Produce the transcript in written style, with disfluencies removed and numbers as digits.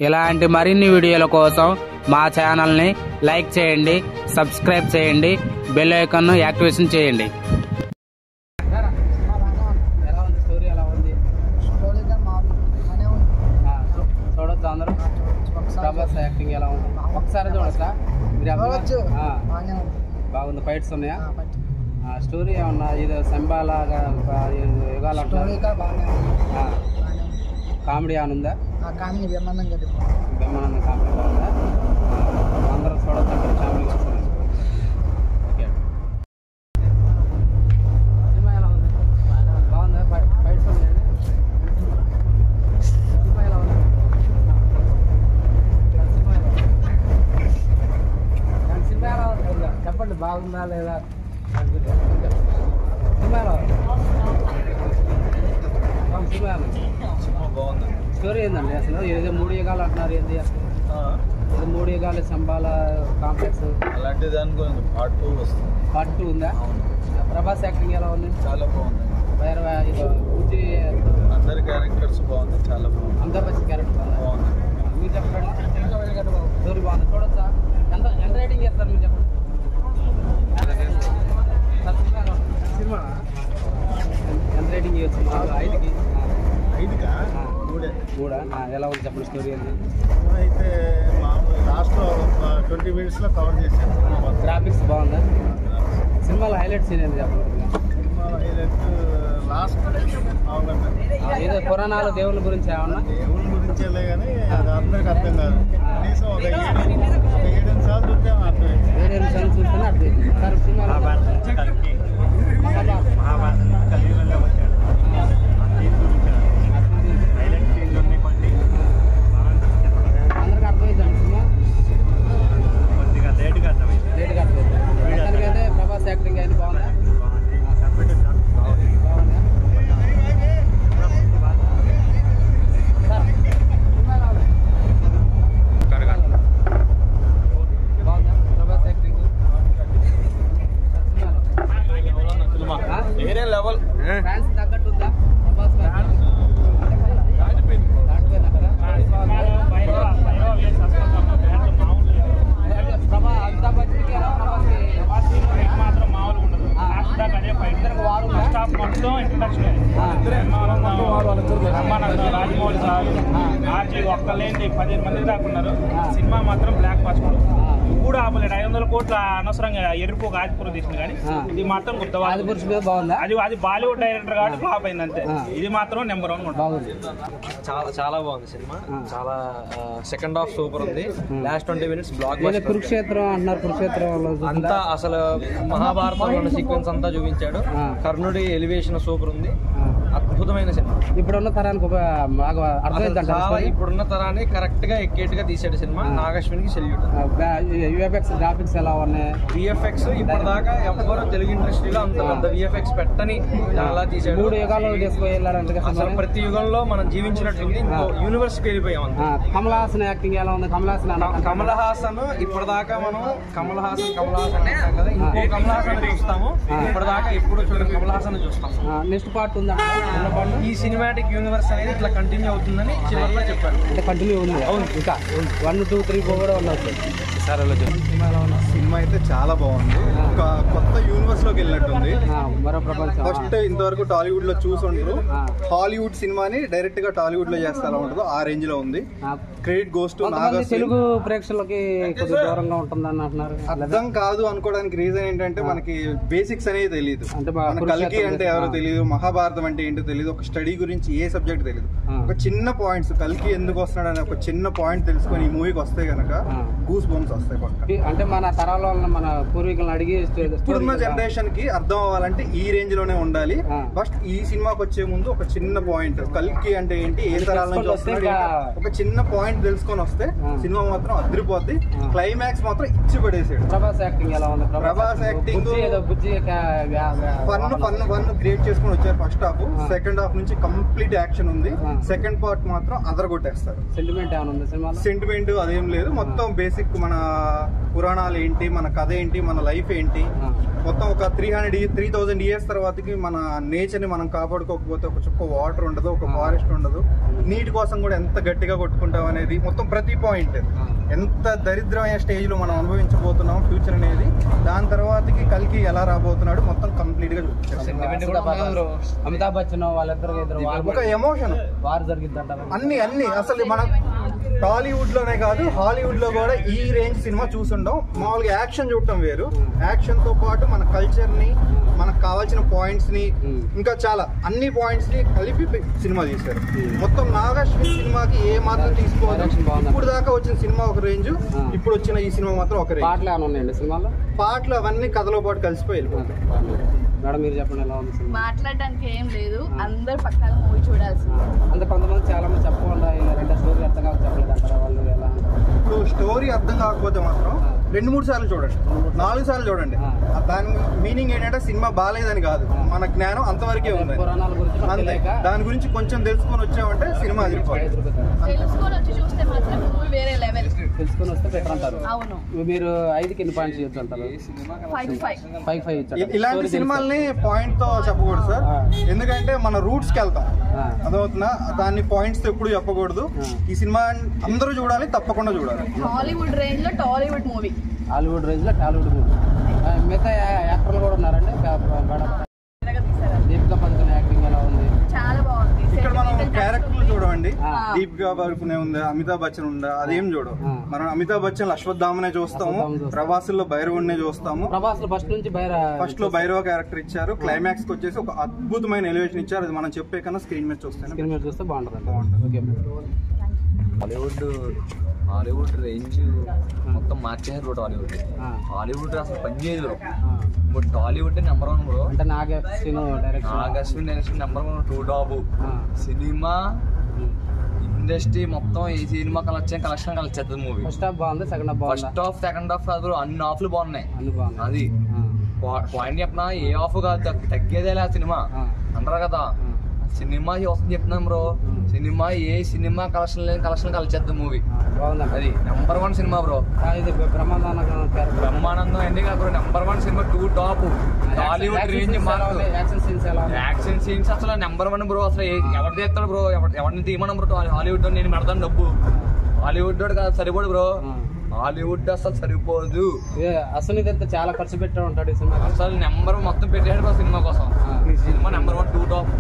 ఇలాంటి మరిన్ని వీడియోల కోసం మా ఛానల్ని లైక్ చేయండి, సబ్స్క్రైబ్ చేయండి, బెల్ ఐకాన్ను యాక్టివేషన్ చేయండి. చూడొచ్చు అందరూ. ప్రభాస్ యాక్టింగ్ ఎలా ఉంది ఒకసారి చూడొచ్చా? బాగుంది. ఫైట్స్ ఉన్నాయా? స్టోరీ ఏమన్నా ఇది సంబాలాగా యుగాలు కామెడీ ఏమైనా ఉందా? బ్రహ్మానందం కామెడీ బాగుందా? అందరూ చూడొచ్చు అంటే ఫ్యామిలీ వస్తున్నారు. ఓకే, సినిమా ఎలా ఉంది? బాగుందా? ఫైట్స్ ఉన్నాయండి. సినిమా ఎలా ఉంది? సినిమా ఎలా ఉంది చెప్పండి. బాగుందా లేదా? సినిమా ఎలా ఉంది? బాగుంది. స్టోరీ ఏందండి అసలు? ఏదో 3 యుగాలు అంటున్నారు. ఏంది అసలు? ఏదో 3 యుగాలు సంబాల కాంప్లెక్స్ అలాంటి దాని గురించి పార్ట్ 2 వస్తుంది. పార్ట్ 2 ఉందా? ప్రభాస్ యాక్టింగ్ ఎలా ఉంది? చాలా బాగుంది. అందరి క్యారెక్టర్స్ బాగుంది, చాలా బాగుంది. అందరు మంచి క్యారెక్టర్ బాగుంది. మీరు చెప్పండి. స్టోరీ బాగుంది. చూడొచ్చా? ఎంత రేటింగ్ చేస్తారు మీరు చెప్పండి. సినిమా ఎంత రేటింగ్ చేయొచ్చు? 5కి 3. ఎలా ఉంది చెప్పండి స్టోరీ ఏంటి? అయితే మామూలు లాస్ట్లో 20 minutesలో కవర్ చేశాను. గ్రాఫిక్స్ బాగుందా? సినిమాలో హైలైట్ సీన్ ఏంటి చెప్పండి? సినిమాలో హైలైట్ లాస్ట్ ఏదో పురాణాలు దేవుళ్ళ గురించి ఏమన్నా? దేవుళ్ళ గురించేలే కానీ అది అందరికి అర్థం కాదు. కనీసం ఒక 7 సార్లు చూస్తే అర్థమైంది. 7 సార్లు చూస్తేనే అర్థమైంది. సార్ సినిమాలో అందరికి అర్థమైందండి. సినిమా కొద్దిగా లేట్గా అర్థమైంది. అయితే ప్రభాస్ యాక్టింగ్ అయితే బాగుందా? వేరే లెవెల్. ఫ్యాన్స్ తగ్గట్టుందా ప్రభాస్? రాజమౌళి సార్ ఆర్జీ ఒక్కలేండి 15 మంది దాకా ఉన్నారు. సినిమా మాత్రం బ్లాక్ బస్టర్. కూడా ఆపలేడు. 500 కోట్ల అనవసరంగా ఎరుపు ఆదిపురం తీసింది కానీ ఇది మాత్రం బాగుందా? అది బాలీవుడ్ డైరెక్టర్ కాబట్టి ఫ్లాప్ అయింది అంతే. ఇది మాత్రం నెంబర్ 1 బాగుంది. చాలా బాగుంది సినిమా. చాలా సెకండ్ హాఫ్ సూపర్ ఉంది. లాస్ట్ 20 minutes బ్లాక్ కురుక్షేత్రం అంటున్నారు. కురుక్షేత్రం అంతా అసలు మహాభారతంలో సీక్వెన్స్ అంతా చూపించాడు. కర్ణుడి ఎలివేషన్ సూపర్ ఉంది. అద్భుతమైన సినిమా. ఇప్పుడున్న తరానికి ఇప్పుడున్న తరాన్ని కరెక్ట్ గా ఎక్కేట్టుగా తీసాడు సినిమా. నాగశ్వినికి సెల్యూట్. గ్రాఫిక్స్ ఎలా ఉన్నాయి? విఎఫ్ఎక్స్ ఇప్పటిదాకా ఎవ్వరు తెలుగు ఇండస్ట్రీలో అంత పెద్ద విఎఫ్ఎక్స్ పెట్టని చాలా తీసాడు. 3 యుగాలు తీసుకువెళ్ళారంటే అసలు ప్రతి యుగంలో మనం జీవించినట్టుంది. ఇంకో యూనివర్స్ కి వెళ్ళిపోయాం. కమల్ హాసన్ యాక్టింగ్ ఎలా ఉంది? కమల్ హాసన్ ఇప్పటిదాకా మనం కమల్ హాసన్ అంటాం కదా. ఇంకో కమల్ హాసన్ చూస్తాము. ఇప్పటిదాకా ఎప్పుడు చూడండి కమల్ హాసన్ చూస్తాం. నెక్స్ట్ పార్ట్ ఉందా? ఈ సినిమాటిక్ యూనివర్స్ అనేది ఇట్లా కంటిన్యూ అవుతుందని చివరిలో చెప్పారు. అంటే కంటిన్యూ ఉంది. అవును, ఇంకా 1, 2, 3, 4 కూడా ఉండవచ్చు. సార్ అలా సినిమా అయితే చాలా బాగుంది. ఒక కొత్త యూనివర్స్ లోకి వెళ్ళినట్టుంది. మరో ప్రపంచం. ఫస్ట్ ఇంతవరకు టాలీవుడ్ లో చూసుంటారు. హాలీవుడ్ సినిమాని డైరెక్ట్ గా టాలీవుడ్ లో చేస్తే ఎలా ఉంటుందో ఆ రేంజ్ లో ఉంది. Credit goes to Nagashwin. Telugu ప్రేక్షకులకి కొద్దిగా దూరంగా ఉంటుందని అంటున్నారు. అర్థం కాదు అనుకోవడానికి రీజన్ ఏంటంటే మనకి బేసిక్స్ అనేది తెలియదు. కల్కి అంటే ఎవరో తెలియదు, మహాభారతం అంటే ఏంటో తెలియదు, ఒక స్టడీ గురించి ఏ సబ్జెక్ట్ తెలియదు. ఒక చిన్న పాయింట్స్ కల్కి ఎందుకు వస్తున్నాడు అనే ఒక చిన్న పాయింట్ తెలుసుకొని ఈ మూవీకి వస్తే గనక గూస్ బంప్స్ వస్తాయి పక్క. అంటే మన తరాల మన పూర్వీకులను అడిగి ఇప్పుడున్న జనరేషన్ కి అర్థం అవ్వాలంటే ఈ రేంజ్ లోనే ఉండాలి. ఫస్ట్ ఈ సినిమాకి వచ్చే ముందు ఒక చిన్న పాయింట్ కల్కి అంటే ఏంటి, ఏ తరాల నుంచి వస్తున్నాడు, ఒక చిన్న పాయింట్ తెలుసుకొని వస్తే సినిమా మాత్రం అదిరిపోద్ది. క్లైమాక్స్ మాత్రం ఇచ్చి పడేసాడు. ప్రభాస్ యాక్టింగ్ ఎలా ఉంది? ప్రభాస్ యాక్టింగ్ ఫన్ క్రియేట్ చేసుకుని వచ్చారు. ఫస్ట్ హాఫ్, సెకండ్ హాఫ్ నుంచి కంప్లీట్ యాక్షన్ ఉంది. సెకండ్ పార్ట్ మాత్రం అదరగొట్టేస్తారు. సెంటిమెంట్ ఏమైనా ఉంది సినిమాలో? సెంటిమెంట్ అదేం లేదు, మొత్తం బేసిక్ మన పురాణాలు ఏంటి, మన కథ ఏంటి, మన లైఫ్ ఏంటి, మొత్తం ఒక 3000 ఇయర్స్ తర్వాతకి మన నేచర్ ని మనం కాపాడుకోకపోతే ఒక చుక్క వాటర్ ఉండదు, ఒక ఫారెస్ట్ ఉండదు, నీటి కోసం కూడా ఎంత గట్టిగా కొట్టుకుంటాం అనేది మొత్తం ప్రతి పాయింట్ ఎంత దరిద్రమైన స్టేజ్ లో మనం అనుభవించబోతున్నాం ఫ్యూచర్ అనేది, దాని తర్వాతకి కల్కి ఎలా రాబోతున్నాడు మొత్తం కంప్లీట్ గా చూపించారు. అమితాబ్ బచ్చన్ వాళ్ళిద్దరు ఒక ఎమోషన్ వారు జరిగిద్దంటారు. అన్ని అసలు మన టాలీవుడ్ లోనే కాదు హాలీవుడ్ లో కూడా ఈ రేంజ్ సినిమా చూసుండం. మామూలుగా యాక్షన్ చూడటం వేరు, యాక్షన్ తో పాటు మన కల్చర్ ని, మనకు కావాల్సిన పాయింట్స్ ని, ఇంకా చాలా అన్ని పాయింట్స్ ని కలిపి సినిమా తీశారు. మొత్తం నాగాశ్విన్ సినిమాకి ఏ మాత్రం తీసుకోవాలి. ఇప్పుడు దాకా వచ్చిన సినిమా ఒక రేంజ్, ఇప్పుడు వచ్చిన ఈ సినిమా మాత్రం ఒక రేంజ్. పాటలు అవన్నీ కథలో పాటు కలిసిపోయి వెళ్ళిపోతాయి. మేడం మీరు చెప్పండి ఎలా ఉంది సినిమా? మాట్లాడడానికి ఏం లేదు, అందరు పక్కన మూవీ చూడాల్సింది. అంటే కొంతమంది చాలా మంది చెప్పకుండా ఇలా రెండు స్టోరీ అర్థం కాదు చెప్పలేదు అంటారా వాళ్ళు? ఎలా ఇప్పుడు స్టోరీ అర్థం కాకపోతే మాత్రం 2-3 సార్లు చూడండి, 4 సార్లు చూడండి. దాని మీనింగ్ ఏంటంటే సినిమా బాగాలేదని కాదు, మన జ్ఞానం అంతవరకే ఉంది. పురాణాల గురించి అంతే, దాని గురించి కొంచెం తెలుసుకొని వచ్చామంటే సినిమా అదిరిపోతుంది. తెలుసుకొని వచ్చి చూస్తే మాత్రం మూవీ వేరే లెవెల్. తెలుసుకొని వస్తే బెటర్ అంటారు. అవును. మీరు 5కి ఎన్ని పాయింట్స్ ఇవ్వచ్చు అంటారు? 5 ఇచ్చారు. ఇలాంటి సినిమాల్ని పాయింట్ తో చెప్పకూడదు సార్, ఎందుకంటే మన రూట్స్ కి వెళ్తాం, అదవుతున్నా దాన్ని పాయింట్స్ తో ఎప్పుడు చెప్పకూడదు. ఈ సినిమా అందరూ చూడాలి, తప్పకుండా చూడాలి. హాలీవుడ్ రేంజ్ లో టాలీవుడ్ మూవీ, హాలీవుడ్ రేంజ్ లో టాలీవుడ్ మూవీ. మిగతా యాక్టర్లు కూడా ఉన్నారండి. దీపికా పదుకొనె యాక్టింగ్ ఎలా ఉంది? చాలా బాగుంది. ఇక్కడ మనం క్యారెక్టర్లు చూడండి, దీపికా పదుకొనె ఉందా, అమితాబ్ బచ్చన్ ఉందా, అదేం చూడం. మనం అమితాబ్ బచ్చన్ అశ్వత్థామనే చూస్తాము, ప్రభాస్లో భైరవుడినే చూస్తాము. ప్రభాస్ ఫస్ట్ నుంచి ఫస్ట్ లో భైరవ క్యారెక్టర్ ఇచ్చారు, క్లైమాక్స్ కి వచ్చేసి ఒక అద్భుతమైన ఎలివేషన్ ఇచ్చారు. అది మనం చెప్పే కన్నా స్క్రీన్ మీద చూస్తే బాగుంటుంది. హాలీవుడ్ రేంజ్ మొత్తం మార్చేసారు బ్రో. హాలీవుడ్ అసలు పనిచేయదు బ్రో. ఇప్పుడు టాలీవుడ్ నెంబర్ 1 బ్రో. అంటే Nag Ashwin direction number 1 2 top cinema industry మొత్తం. ఈ సినిమా కలెక్షన్ కలెక్ట్ చేస్తుంది మూవీ. ఫస్ట్ హాఫ్ బాగుంది, ఫస్ట్ హాఫ్ సెకండ్ హాఫ్ కాదు బ్రో, అన్ని హాఫ్లు బాగున్నాయి. అది పాయింట్ చెప్పినా ఏ హాఫ్ కాదు, తగ్గేదేలే ఆ సినిమా అంటారు కదా. సినిమా వస్తుంది చెప్తున్నాం బ్రో, సినిమా ఏ సినిమా కలెక్షన్ లేని కలెక్షన్ కలిసేద్దాం మూవీ. అది నెంబర్ 1 సినిమా బ్రో. బ్రహ్మానందం ఎందుకు కాదు bro, number 1 cinema 2 top Hollywood range. Action scenes అసలు నెంబర్ 1 బ్రో. అసలు ఎవరు చేస్తాడు బ్రో, ఎవరిని తీయమన్నా బ్రో హాలీవుడ్. నేను పెడతాను డబ్బు, హాలీవుడ్ కాదు సరిపోదు బ్రో, హాలీవుడ్ అసలు సరిపోదు. అసలు ఇదంతా చాలా ఖర్చు పెట్టా ఉంటాడు ఈ సినిమా. అసలు నెంబర్ మొత్తం పెట్టాడు బ్రో సినిమా కోసం. Cinema number 1 2 top.